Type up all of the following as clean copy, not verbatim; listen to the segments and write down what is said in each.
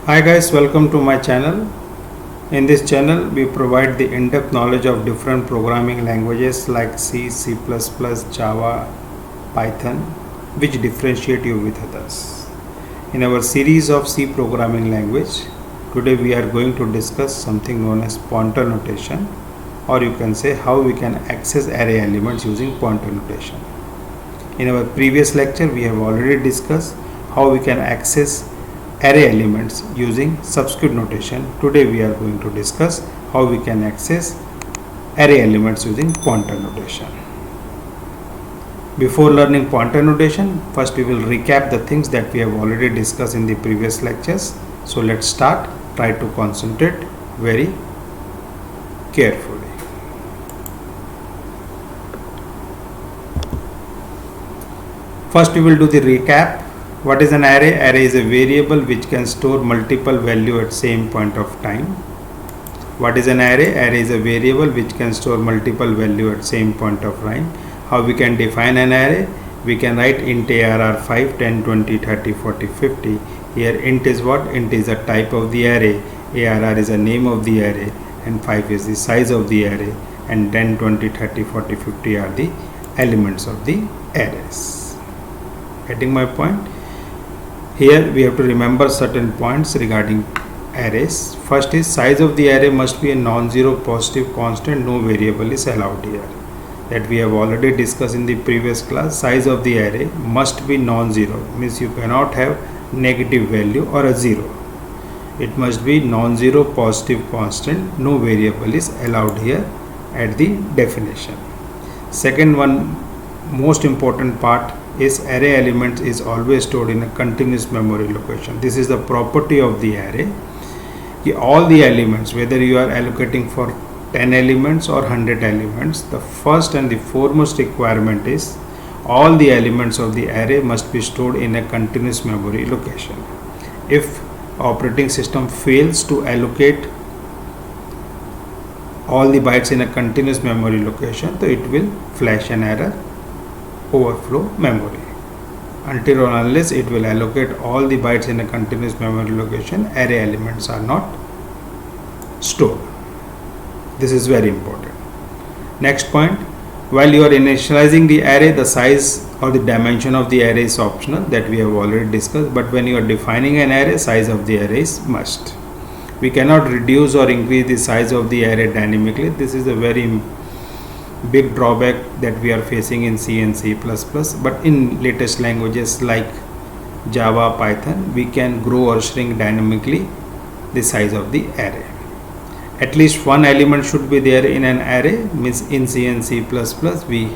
Hi guys, welcome to my channel. In this channel, we provide the in-depth knowledge of different programming languages like C, C++, Java, Python, which differentiate you with others. In our series of C programming language, today we are going to discuss something known as pointer notation, or you can say how we can access array elements using pointer notation. In our previous lecture, we have already discussed how we can access array elements using subscript notation. Today we are going to discuss how we can access array elements using pointer notation. Before learning pointer notation, first we will recap the things that we have already discussed in the previous lectures. So let's start. Try to concentrate very carefully. First we will do the recap. What is an array? Array is a variable which can store multiple value at same point of time. What is an array? Array is a variable which can store multiple value at same point of time. How we can define an array? We can write int arr 5, 10, 20, 30, 40, 50. Here int is what? Int is a type of the array. Arr is a name of the array, and 5 is the size of the array, and 10, 20, 30, 40, 50 are the elements of the arrays. Getting my point? Here we have to remember certain points regarding arrays. First is size of the array must be a non-zero positive constant. No variable is allowed here. That we have already discussed in the previous class. Size of the array must be non-zero. Means you cannot have negative value or a zero. It must be non-zero positive constant. No variable is allowed here at the definition. Second one, most important part is array elements is always stored in a continuous memory location. This is the property of the array. All the elements, whether you are allocating for 10 elements or 100 elements, the first and the foremost requirement is all the elements of the array must be stored in a continuous memory location. If operating system fails to allocate all the bytes in a continuous memory location, so it will flash an error, overflow memory. Until or unless it will allocate all the bytes in a continuous memory location, array elements are not stored. This is very important. Next point, while you are initializing the array, the size or the dimension of the array is optional, that we have already discussed, but when you are defining an array, size of the array is must. We cannot reduce or increase the size of the array dynamically. This is a very big drawback that we are facing in C and C++, but in latest languages like Java, Python, we can grow or shrink dynamically the size of the array. At least one element should be there in an array. Means in C and C++ we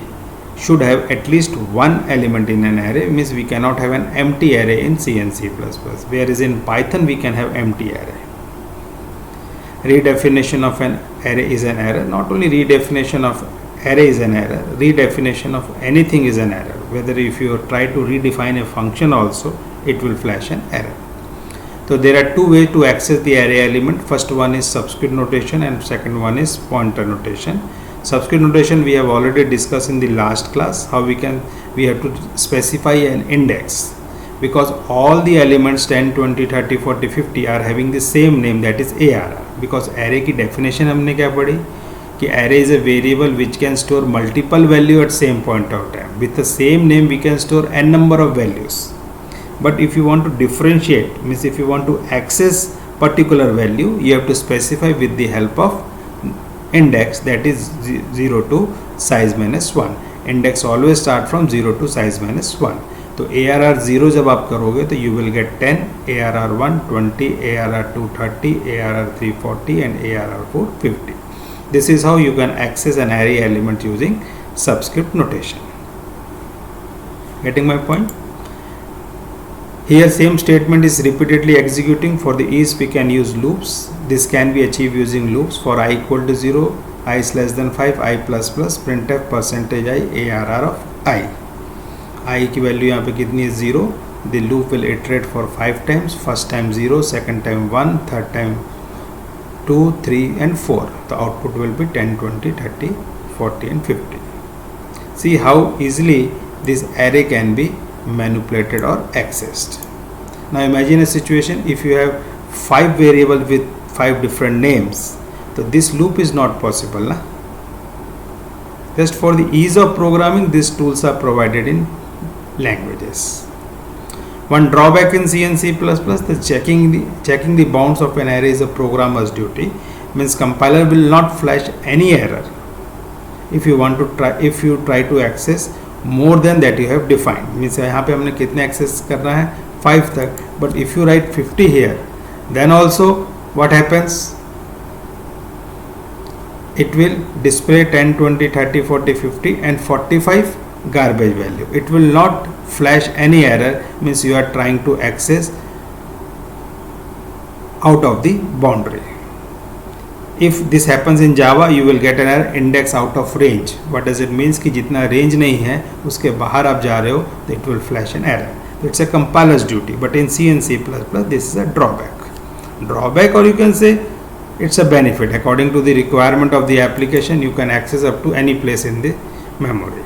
should have at least one element in an array. Means we cannot have an empty array in C and C++, whereas in Python we can have empty array. Redefinition of an array is an error. Not only redefinition of array is an error, redefinition of anything is an error. Whether if you try to redefine a function also, it will flash an error. So there are two ways to access the array element. First one is subscript notation and second one is pointer notation. Subscript notation we have already discussed in the last class. How we have to specify an index, because all the elements 10, 20, 30, 40, 50 are having the same name, that is arr. Because array की definition हमने क्या पढ़ी कि array is a variable which can store multiple value at same point of time. With the same name we can store n number of values. But if you want to differentiate, means if you want to access particular value, you have to specify with the help of index, that is 0 to size minus 1. Index always start from 0 to size minus 1. तो ARR 0 जब आप करोगे तो you will get 10, ARR 1 20, ARR 2 30, ARR 3 40 and ARR 4 50. This is how you can access an array element using subscript notation. Getting my point? Here same statement is repeatedly executing. For the ease we can use loops. This can be achieved using loops. For I equal to 0, I is less than 5, I plus plus, printf percentage I, ARR of I. I की value यहाँ पे कितनी है 0. The loop will iterate for 5 times. First time 0, second time 1, third time 2, 3 and 4. The output will be 10, 20, 30, 40 and 50. See how easily this array can be manipulated or accessed. Now imagine a situation if you have 5 variable with 5 different names. So this loop is not possible na? Just for the ease of programming, these tools are provided in languages. One drawback in C and C++, the checking the bounds of an array is a programmer's duty. Means compiler will not flash any error if you try to access more than that you have defined. Means यहाँ पे हमने कितने access करना है 5 तक, but if you write 50 here, then also what happens? It will display 10, 20, 30, 40, 50 and 45 garbage value. It will not flash any error, means you are trying to access out of the boundary. If this happens in Java, you will get an error index out of range. What does it means? कि जितना range नहीं है उसके बाहर आप जा रहे हो, तो it will flash an error. It's a compiler's duty. But in C and C++, this is a drawback. Drawback, or you can say it's a benefit. According to the requirement of the application, you can access up to any place in the memory.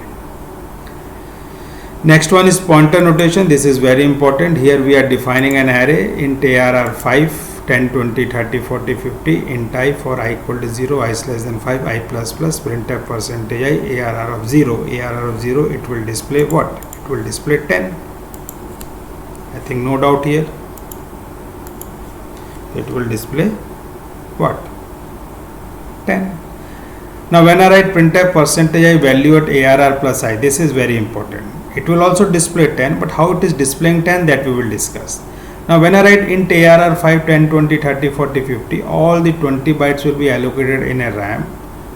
Next one is pointer notation. This is very important. Here we are defining an array int arr 5, 10, 20, 30, 40, 50, int I for I equal to 0, I less than 5, I plus plus, printf percentage I, arr of 0, it will display what? It will display 10. I think no doubt here. It will display what? 10. Now when I write printf percentage I value at arr plus I, this is very important. It will also display 10, but how it is displaying 10, that we will discuss. Now when I write int arr 5, 10, 20, 30, 40, 50, all the 20 bytes will be allocated in a RAM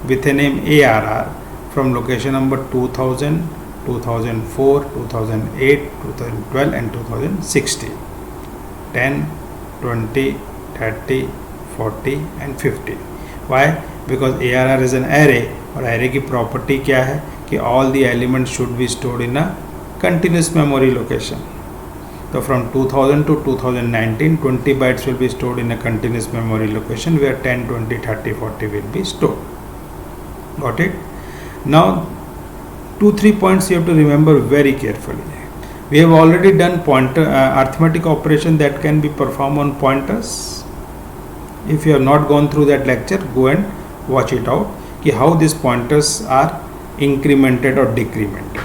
with a name arr from location number 2000, 2004, 2008, 2012 and 2016. 10, 20, 30, 40 and 50. Why? Because arr is an array, और array की property क्या है कि all the elements should be stored in a continuous memory location. So from 2000 to 2019, 20 bytes will be stored in a continuous memory location where 10, 20, 30, 40 will be stored. Got it? Now 2-3 points you have to remember very carefully. We have already done pointer arithmetic operation that can be performed on pointers. If you have not gone through that lecture, go and watch it out कि how these pointers are incremented or decremented.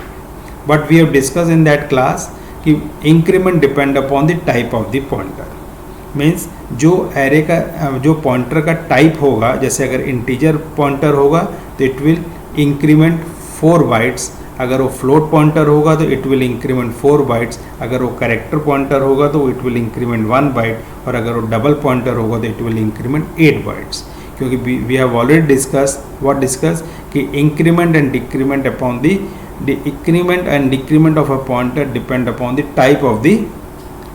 But we have discussed in that class कि increment depend upon the type of the pointer. Means जो array का जो pointer का type होगा, जैसे अगर integer pointer होगा तो it will increment 4 bytes. अगर वो float pointer होगा तो it will increment 4 bytes. अगर वो character pointer होगा तो it will increment 1 byte. और अगर वो double pointer होगा तो it will increment 8 bytes. क्योंकि we have already discussed कि increment and decrement upon the increment and decrement of a pointer depend upon the type of the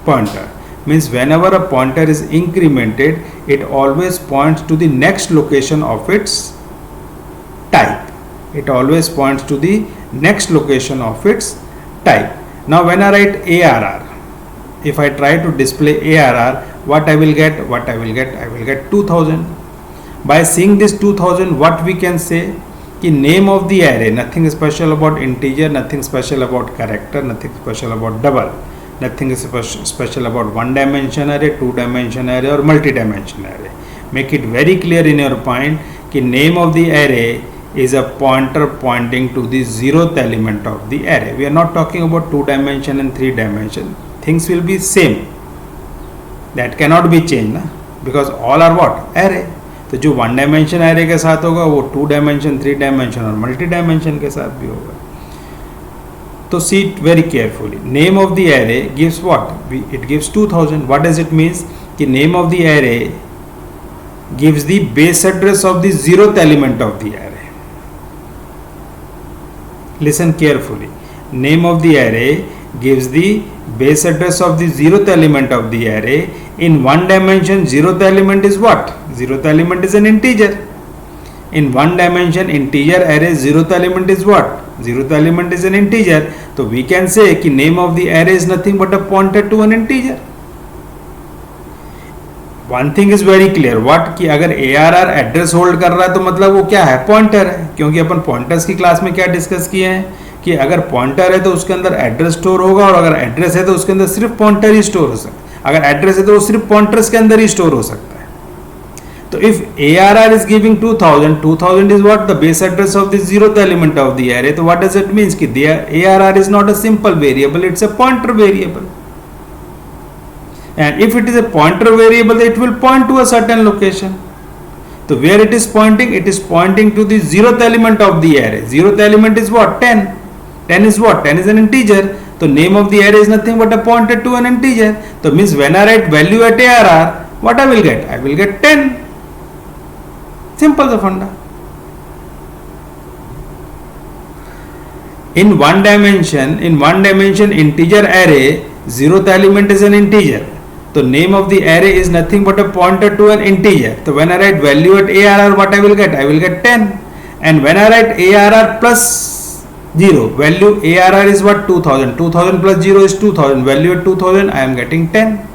pointer. Means whenever a pointer is incremented, it always points to the next location of its type. It always points to the next location of its type. Now when I write arr, if I try to display arr, what I will get? I will get 2000. By seeing this 2000, what we can say? कि name of the array, nothing special about integer, nothing special about character, nothing special about double, nothing is special about one dimension array, 2 dimension array or multi-dimension array. Make it very clear in your point कि name of the array is a pointer pointing to the 0th element of the array. We are not talking about 2 dimension and 3 dimension. Things will be same. That cannot be changed na? Because all are what? Array. तो जो 1 dimension array के साथ होगा वो 2 dimension, 3 dimension और multi dimension के साथ भी होगा. तो see it very carefully. Name of the array gives what? It gives 2000. What does it means? कि name of the array gives the base address of the 0th element of the array. Listen carefully. Name of the array gives the base address of the 0th element of the array. In 1 dimension, 0th element is what? 0th element is an integer. In 1 dimension integer array, 0th element is what? 0th element is an integer. So we can say कि name of the array is nothing but a pointer to an integer. One thing is very clear. What? कि अगर ARR address hold कर रहा है तो मतलब वो क्या है? पॉइंटर है. क्योंकि अपन पॉइंटर्स की क्लास में क्या डिस्कस किए हैं कि अगर पॉइंटर है तो उसके अंदर एड्रेस स्टोर होगा और अगर एड्रेस है तो उसके अंदर सिर्फ पॉइंटर ही स्टोर हो सकता है. अगर एड्रेस है तो वो सिर्फ पॉइंटर्स के अंदर ही स्टोर हो सकता है. तो if ARR is giving 2000, 2000 is what? The base address of the zeroth element of the array. So what does it mean? कि ARR is not a simple variable, it's a pointer variable. And if it is a pointer variable, it will point to a certain location. So where it is pointing? It is pointing to the zeroth element of the array. Zeroth element is what? 10. 10 is what? 10 is an integer. So name of the array is nothing but a pointer to an integer. So means when I write value at ARR, what I will get? I will get 10. Simple the funda. In one dimension integer array, zeroth element is an integer. So name of the array is nothing but a pointer to an integer. So when I write value at ARR, what I will get? I will get 10. And when I write ARR plus 0, value ARR is what? 2000. 2000 plus 0 is 2000. Value at 2000, I am getting 10.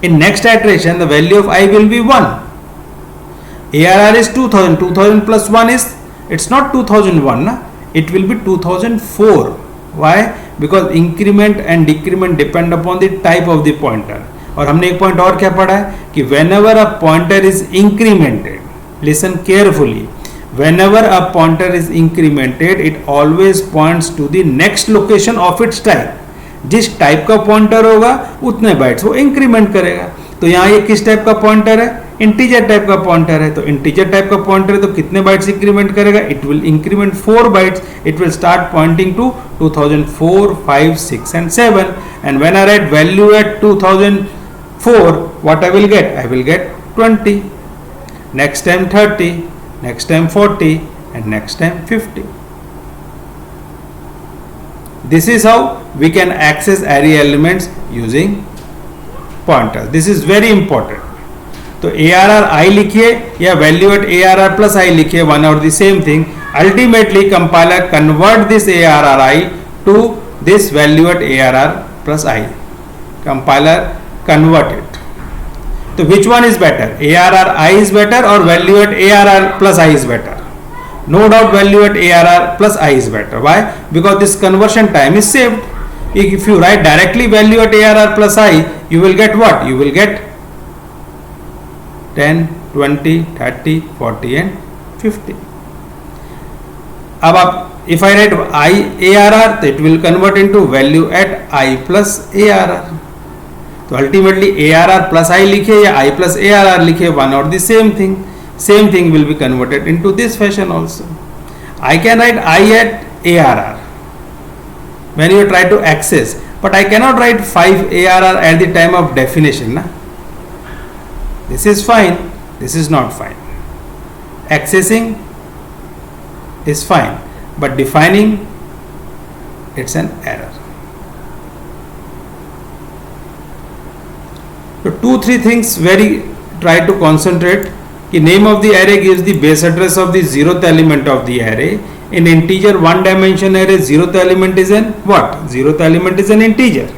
In next iteration, the value of I will be 1. ARR is 2000. 2000 plus 1 is, it's not 2001, na? It will be 2004. Why? Because increment and decrement depend upon the type of the pointer. और हमने एक point और क्या पढ़ा है कि whenever a pointer is incremented, listen carefully, whenever a pointer is incremented, it always points to the next location of its type. जिस type का पॉइंटर होगा उतने बाइट्स वो इंक्रीमेंट करेगा. तो यहाँ ये किस टाइप का पॉइंटर है? इंटीजर टाइप का पॉइंटर है. तो इंटीजर टाइप का पॉइंटर है तो कितने बाइट्स इंक्रीमेंट करेगा? It will increment 4 bytes. It will start pointing to 2004, 5, 6 and 7. And when I write value at 2004, what I will get? I will get 20. Next time 30, next time 40 and next time 50. This is how we can access array elements using pointers. This is very important. तो ARR I लिखिए या value at ARR plus I लिखिए, one or the same thing. Ultimately compiler convert this ARR I to this value at ARR plus I. Compiler convert it. So which one is better? ARR I is better or value at ARR plus I is better? No doubt value at ARR plus I is better. Why? Because this conversion time is saved. If you write directly value at ARR plus I, you will get what? You will get 10, 20, 30, 40 and 50. अब आप if I write I ARR, it will convert into value at I plus ARR. तो ultimately ARR plus I लिखे या I plus ARR लिखे, one or the same thing. Same thing will be converted into this fashion also. I can write I at ARR when you try to access, but I cannot write 5 ARR at the time of definition. Na? This is fine, this is not fine. Accessing is fine, but defining, it's an error. So 2-3 things try to concentrate. कि name of the array gives the base address of the zeroth element of the array. In integer one dimension array, zeroth element is an what? Zeroth element is an integer.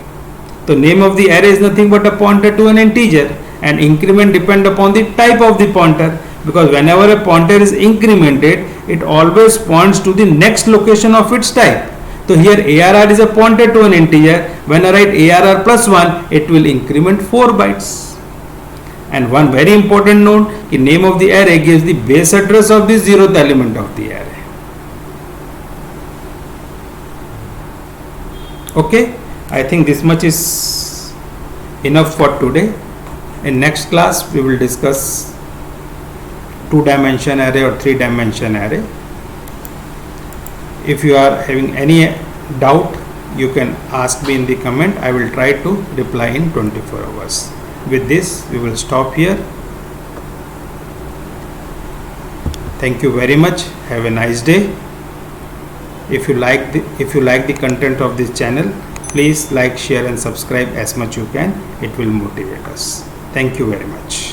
So name of the array is nothing but a pointer to an integer, and increment depend upon the type of the pointer, because whenever a pointer is incremented, it always points to the next location of its type. So here ARR is a pointer to an integer. When I write ARR plus 1, it will increment 4 bytes. And one very important note, the name of the array gives the base address of the zeroth element of the array. Okay, I think this much is enough for today. In next class, we will discuss 2-dimension array or 3-dimension array. If you are having any doubt, you can ask me in the comment. I will try to reply in 24 hours. With this, we will stop here. Thank you very much. Have a nice day. If you like the content of this channel, please like, share and subscribe as much you can. It will motivate us. Thank you very much.